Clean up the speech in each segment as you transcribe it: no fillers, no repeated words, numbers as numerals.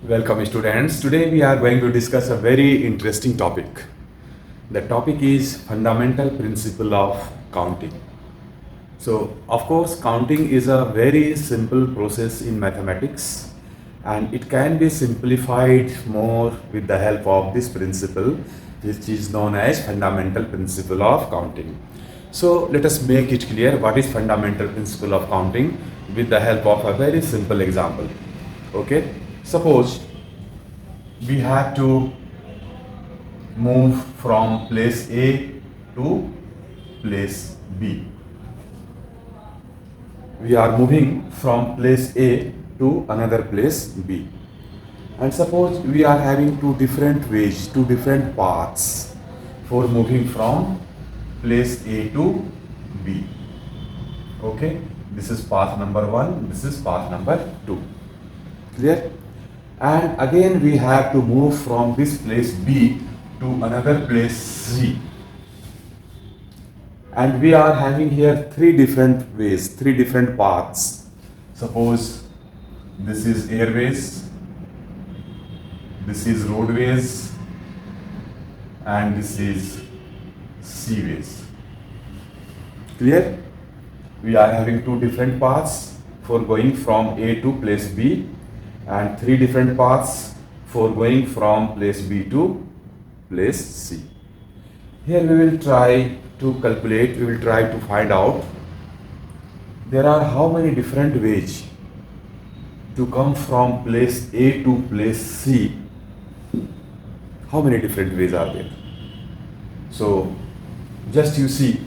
Welcome students. Today we are going to discuss a very interesting topic. The topic is fundamental principle of counting. So of course counting is a very simple process in mathematics and it can be simplified more with the help of this principle which is known as fundamental principle of counting. So let us make it clear what is fundamental principle of counting with the help of a very simple example. Okay, suppose we have to move from place A to place B. We are moving from place A to another place B. And suppose we are having two different ways, two different paths for moving from place A to B. Okay, this is path number 1, this is path number 2. Clear? And again we have to move from this place B to another place C. And we are having here three different ways, three different paths. Suppose this is airways, this is roadways, and this is seaways. Clear? We are having two different paths for going from A to place B and three different paths for going from place B to place C. Here we will try to calculate, we will try to find out there are how many different ways to come from place A to place C. How many different ways are there? So just you see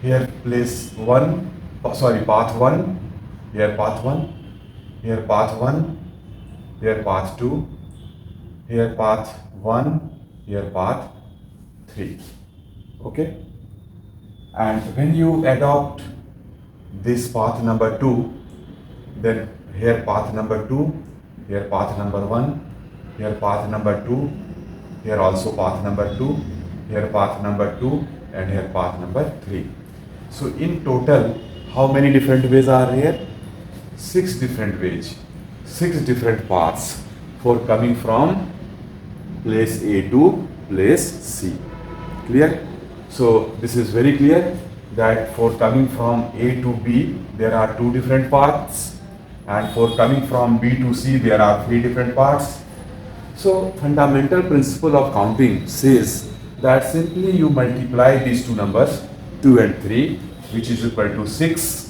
here path 1, here path 1, here path 1, here path 2, here path 1, here path 3. Okay? And when you adopt this path number 2, then here path number 2, here path number 1, here path number 2, here also path number 2, here path number 2, and here path number 3. So in total, how many different ways are here? 6 different ways, 6 different paths for coming from place A to place C. Clear? So this is very clear that for coming from A to B, there are 2 different paths, and for coming from B to C, there are 3 different paths. So fundamental principle of counting says that simply you multiply these two numbers 2 and 3, which is equal to 6.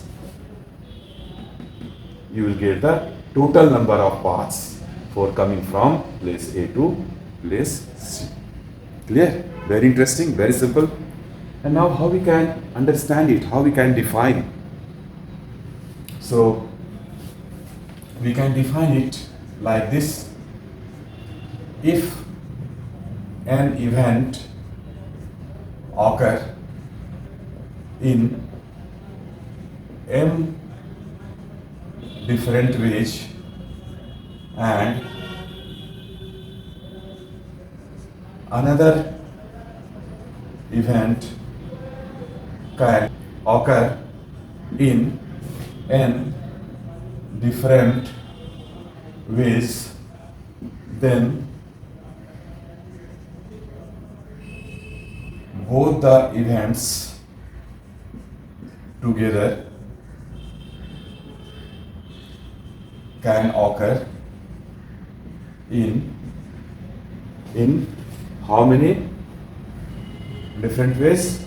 You will get the total number of paths for coming from place A to place C. Clear? Very interesting, very simple. And now how we can understand it, how we can define. So we can define it like this. If an event occurs in m different ways and another event can occur in n different ways, then both the events together can occur in how many different ways?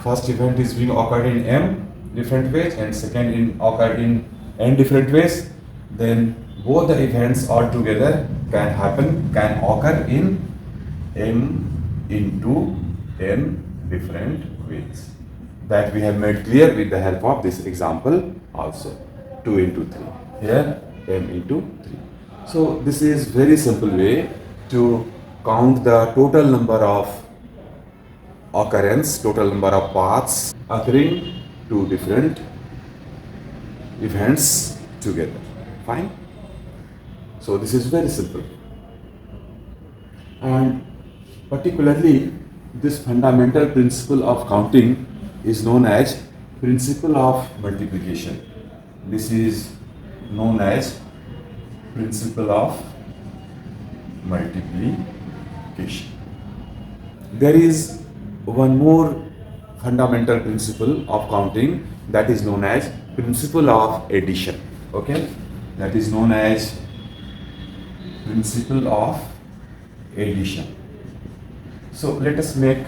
First event is being occurred in m different ways and second occurred in n different ways. Then both the events altogether can occur in m into n different ways. That we have made clear with the help of this example also. 2 into 3. Here m into 3. So this is very simple way to count the total number of occurrence, total number of paths occurring to different events together. Fine? So this is very simple. And particularly this fundamental principle of counting is known as principle of multiplication. This is known as principle of multiplication. There is one more fundamental principle of counting, that is known as principle of addition. Okay, that is known as principle of addition. So let us make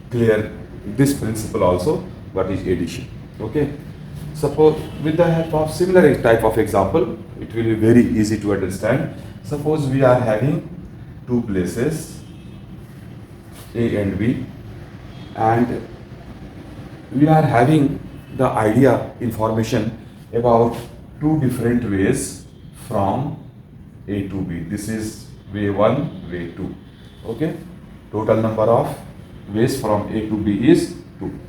clear this principle also, what is addition. Okay, suppose with the help of similar type of example, it will be very easy to understand. Suppose we are having two places A and B, and we are having the idea, information about two different ways from A to B. This is way 1, way 2. Okay, total number of ways from A to B is 2.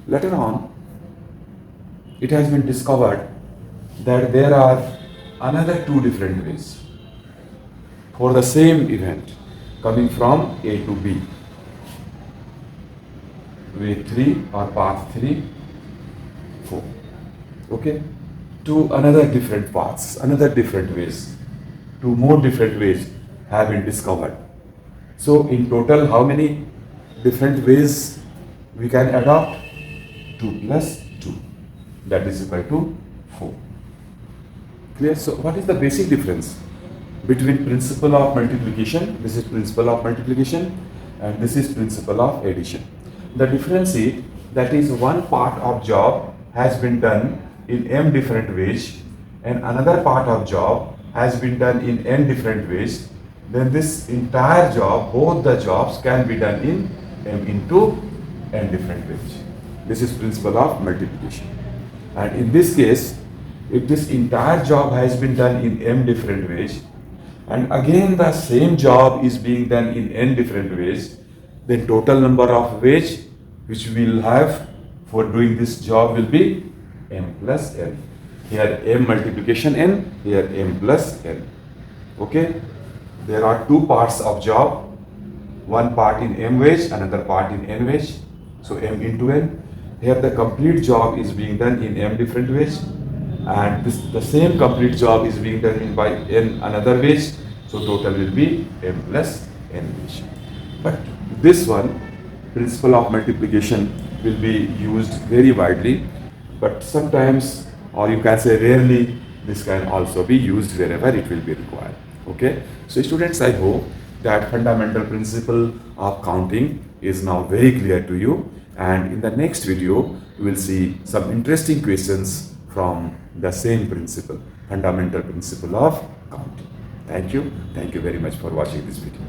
Later on, it has been discovered that there are another two different ways for the same event coming from A to B. Way 3 or path 3, 4. Okay, two another different paths, another different ways, two more different ways have been discovered. So in total, how many different ways we can adopt? 2 plus 2, that is equal to 4. Clear? So what is the basic difference between principle of multiplication, this is principle of multiplication, and this is principle of addition? The difference is that is one part of job has been done in m different ways and another part of job has been done in n different ways. Then this entire job, both the jobs can be done in m into n different ways. This is principle of multiplication. And in this case, if this entire job has been done in m different ways and again the same job is being done in n different ways, then total number of ways which we will have for doing this job will be m plus n. Here m multiplication n, here m plus n. Okay, there are two parts of job, one part in m ways, another part in n ways, so m into n. Here the complete job is being done in m different ways, and the same complete job is being done in by n another ways, so total will be m plus n ways. But this one, principle of multiplication, will be used very widely, but sometimes, or you can say rarely, this can also be used wherever it will be required. Okay, so students, I hope that fundamental principle of counting is now very clear to you, and in the next video we will see some interesting questions from the same principle, fundamental principle of counting. Thank you very much for watching this video.